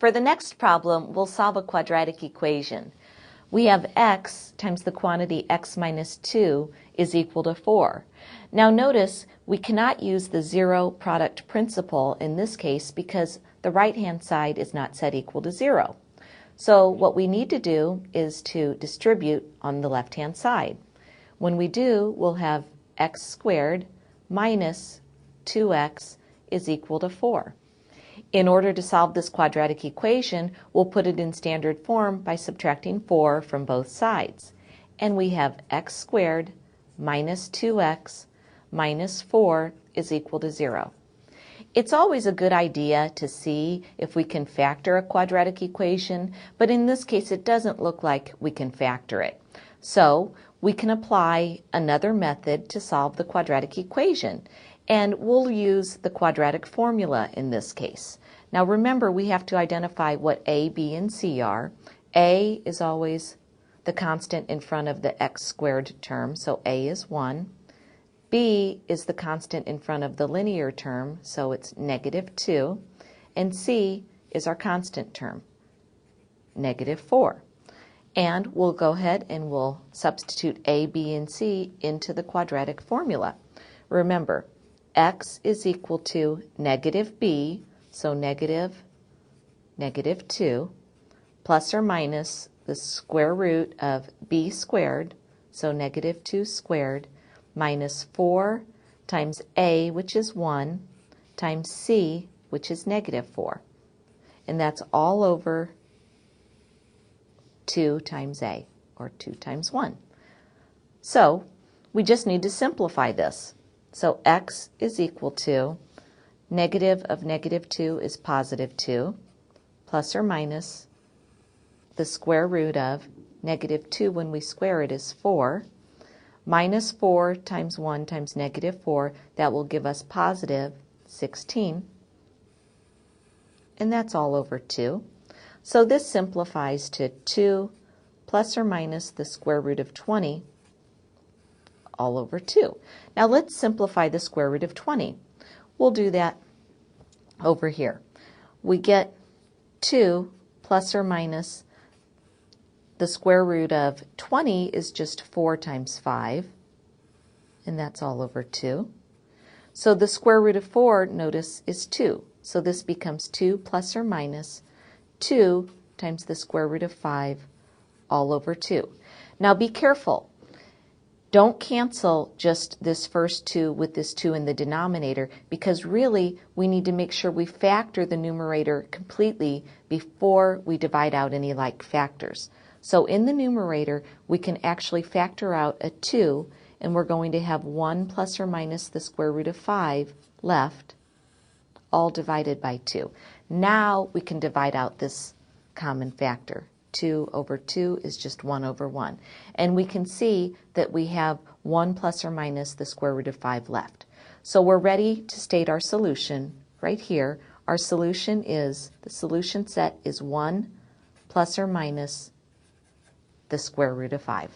For the next problem, we'll solve a quadratic equation. We have x times the quantity x minus 2 is equal to 4. Now notice we cannot use the zero product principle in this case because the right-hand side is not set equal to 0. So what we need to do is to distribute on the left-hand side. When we do, we'll have x squared minus 2x is equal to 4. In order to solve this quadratic equation, we'll put it in standard form by subtracting 4 from both sides. And we have x squared minus 2x minus 4 is equal to 0. It's always a good idea to see if we can factor a quadratic equation, but in this case it doesn't look like we can factor it. So we can apply another method to solve the quadratic equation. And we'll use the quadratic formula in this case. Now remember, we have to identify what a, b, and c are. A is always the constant in front of the x squared term, so a is 1. B is the constant in front of the linear term, so it's negative 2. And c is our constant term, negative 4. And we'll go ahead and we'll substitute a, b, and c into the quadratic formula. Remember, x is equal to negative b, so negative 2, plus or minus the square root of b squared, so negative 2 squared, minus 4 times a, which is 1, times c, which is negative 4. And that's all over 2 times a, or 2 times 1. So we just need to simplify this. So x is equal to negative of negative 2 is positive 2, plus or minus the square root of negative 2 when we square it is 4, minus 4 times 1 times negative 4, that will give us positive 16, and that's all over 2. So this simplifies to 2 plus or minus the square root of 20 all over 2. Now let's simplify the square root of 20. We'll do that over here. We get 2 plus or minus the square root of 20 is just 4 times 5, and that's all over 2. So the square root of 4, notice, is 2. So this becomes 2 plus or minus 2 times the square root of 5 all over 2. Now be careful. Don't cancel just this first 2 with this 2 in the denominator, because really we need to make sure we factor the numerator completely before we divide out any like factors. So in the numerator we can actually factor out a 2, and we're going to have 1 plus or minus the square root of 5 left, all divided by 2. Now we can divide out this common factor. 2 over 2 is just 1 over 1. And we can see that we have 1 plus or minus the square root of 5 left. So we're ready to state our solution right here. Our solution is, the solution set is 1 plus or minus the square root of 5.